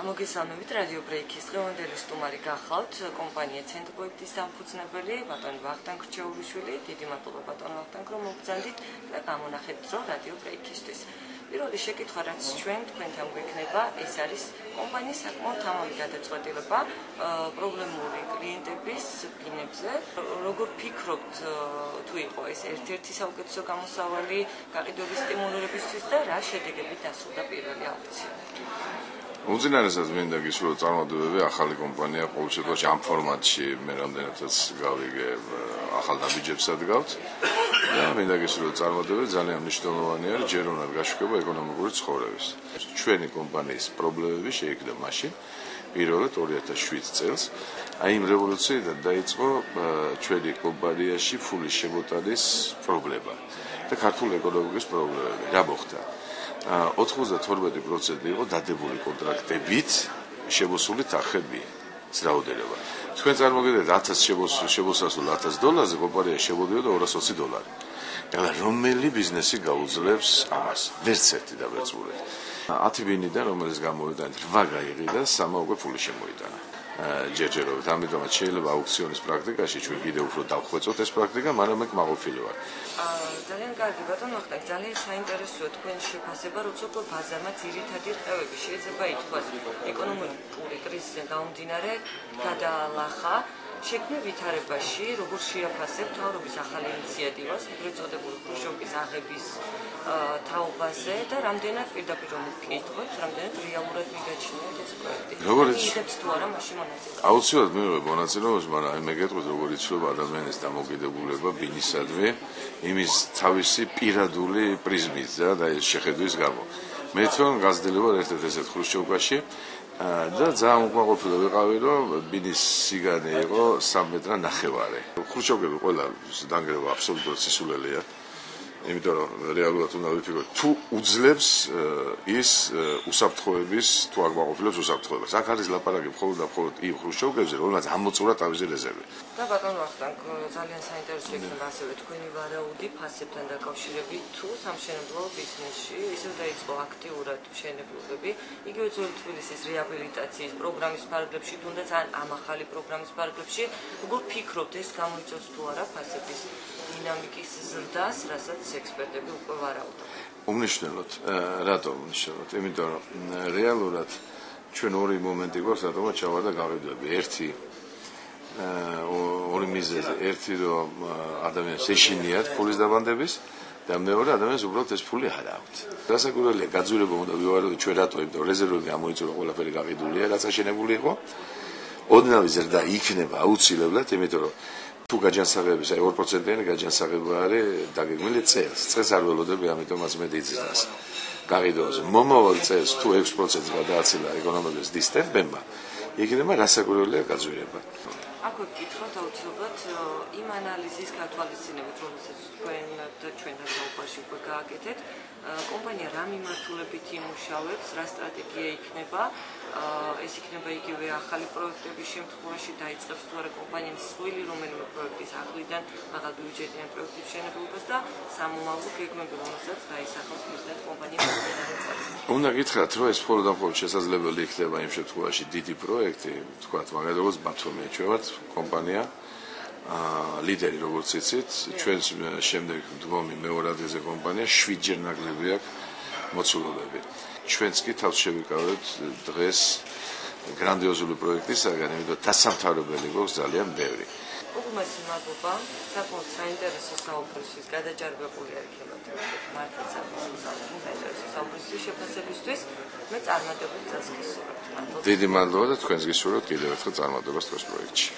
მოგესალმებით რადიო ბრეიქის დღევანდელი სტუმარი გახლავთ კომპანია ცენტრპოექტის დამფუძნებელი ბატონი ვახტანგ რჩეულიშვილი. დიდი მადლობა ბატონ ვახტანგ რომ მოგზანდით და გამონახეთ დრო რადიო ბრეიქისთვის. პირველი შეკითხვა რაც თქვენთან გვექნება ეს არის კომპანიის საკმაოდ თამამი გადაწყვეტილება პრობლემური კლიენტების ბინებზე. როგორ ფიქრობთ თუ იყო ეს ერთ-ერთი საუკეთესო გამოსავალი გაყიდვების სტიმულირებისთვის და რა შედეგებით დასრულდა პირველი აუქცია? უძინარესად მინდა გისურვოთ წარმატებები ახალი კომპანია ყოველ შემთხვევაში ამ ფორმატში მე რამდენადაც გავიგე ახალ ნაბიჯებსაც გავთ და მინდა გისურვოთ წარმატებები ძალიან მნიშვნელოვანი არის ჯეროვნად გაშუქება ეკონომიკური ცხოვრების. ჩვენი კომპანიის პრობლემები შეიქმნა მაშინ პირველად 2007 წელს აი იმ რევოლუციიდან დაიწყო ჩვენი კომპანიაში ფულის შემოტანის პრობლემა და ქართული ეკონომიკის პრობლემები. რა მოხდა? 92% იყო დადებული კონტრაქტებით შემოსული თანხები რაოდენობა. თქვენ წარმოგიდგენთ 1000 შემოსასვლელ $1000-ზე კომპანია შემოდიოდა $220. და რომელი ბიზნესი გაუძლებს ამას? ვერც ერთი დაბეჭდული. 10 ბინიდან რომელიც გამოვიტანეთ 8 გაიყიდა, 3 უკვე ფული შემოიტანა. ჯერჯერობით, ამიტომაც შეიძლება აუქციონის პრაქტიკაში ჩვენ კიდევ უფრო დავხვეწოთ ეს პრაქტიკა, მაგრამ მე კმაყოფილი ვარ. ძალიან კარგი ბატონ ვახტანგ, ძალიან საინტერესოა თქვენი შეფასება, როცა ბაზარმა ძირითადი რყევები შეიძლება ითქვას ეკონომიკური კრიზისიდან გამომდინარე გადაალახა. შექმნა ვითარებაში, როგორ შეაფასებთ მთავრობის ახალი ინიციატივას, ეგრეთ წოდებული ხრუშჩოვკის აღების თაობაზე და რამდენად პირდაპირ მოგკითხოთ, რამდენად რეალურად მიგაჩნიათ ეს პროექტი? იდებს თუ არა მაშინ მონაწილეობას? აუცილებლად მივიღებ მონაწილეობას, მაგრამ მე გეტყვით როგორ იცვლება ადამიანის დამოკიდებულება ბინისადმი იმის თავისი პირადული პრიზმით და ეს შეხედვის გამო. მე თვითონ გაზრდილი ვარ ერთ-ერთ ესეთ ხრუშჩოვკაში და ძალიან უკმაყოფილო ვიყავი, რომ ბინის სიგანე იყო 3 მეტრა ნახევარი. ხრუშჩოვკები ყველა დანგრევა აბსოლუტურად სისულელეა. იმიტომ რომ რეალურად უნდა ვიფიქროთ, თუ უძლებს ის უსაფრთხოების, თუ არ გვაყოფილებს უსაფრთხოებას. აქ არის ლაპარაკი მხოლოდ და მხოლოდ იმ ხრუშჩოვკებზე, რომელსაც ამოწურა თავისი რეზერვი. და ბატონ ვახტანგ, ძალიან საინტერესო იქნება ასევე თქვენი ვარაუდი ფასებთან დაკავშირებით, თუ სამშენებლო ბიზნესში ისევ დაიწყო აქტიურად მშენებლობები, იგივე ძველი თბილისის რეაბილიტაციის პროგრამის ფარგლებში, თუნდაც ამ ახალი პროგრამის ფარგლებში, როგორ ფიქრობთ ეს გამოიწვევს თუ არა ფასების დინამიკის ზრდას, რასაც ექსპერტები უკვე ვარაუდობენ? უმნიშვნელოდ, რატომ უმნიშვნელოდ? იმიტომ რომ რეალურად ჩვენ ორი მომენტი გვაქვს, რატომაც ჩავარდა გაყიდვები. ორი მიზეზი, ერთი რომ ადამიანს ეშინიათ ფულის დაბანდების და მეორე ადამიანს უბრალოდ ეს ფული არ აქვს. დასაკვირველია, გაძვირება უნდა ვივარაუდოთ ჩვენ რატო, იმიტომ რომ რეზერვები გამოიწურა, ყველაფერი გაყიდულია, რაც აშენებული იყო. ოდნავი ზრდა იქნება აუცილებლად, იმიტომ რომ თუ გაჯანსაღების, აი 2%-იანი გაჯანსაღება არის დაგეგმილი წელს. წელს არ ველოდები, ამიტომაც მე დიძინას გაყიდვაზე. მომავალ წელს თუ 6%-ს გადააცილა ეკონომიკის დისტემპება, იქნება რასაკვირველია გაძვირება. აქ ვკითხოთ აუცილებლად იმ ანალიზის გათვალისწინებით, რომელსაც ჩვენთან საუბარში უკვე გააკეთეთ, კომპანია რა მიმართულებით იმუშავებს, რა სტრატეგია იქნება, ეს იქნება იგივე ახალი პროექტების შემთხვევაში დაიწყებს თუ არა კომპანიამ მსხვილი რომელიმე პროექტის ახლიდან მაღალბიუჯეტიან პროექტის მშენებლობას და სამომავლო გეგმები, რომელსაც დაისახავს მისდევ კომპანია მომდევნო წელს. უნდა გითხრათ, რომ ეს მხოლოდ და მხოლოდ შესაძლებელი იქნება იმ შემთხვევაში დიდი პროექტი, თქვათ, მაგალითად როგორც ბათუმი, ჩვენ ვართ კომპანია ლიდერი როგორც იცით, ჩვენს შემდეგ მდგომი მეორე ადგილზე კომპანია 7-ჯერ ნაკლები აქვს მოცულობები. ჩვენც კი თავს შევიკავებთ დღეს გრანდიოზული პროექტისაგან, იმიტომ დასამთავრებელი გვაქვს ძალიან ბევრი. უღმესი მადლობა, საკმაოდ საინტერესო საუბრისთვის, გადაჯარბებული არქივად მართლა საკმაოდ საინტერესო საუბრისთვის შეფასებისთვის. მე წარმატებულ წელს გისურვებთ. დიდი მადლობა და თქვენს გისურვებთ კიდევ ერთხელ წარმატებას თქვენს პროექტში.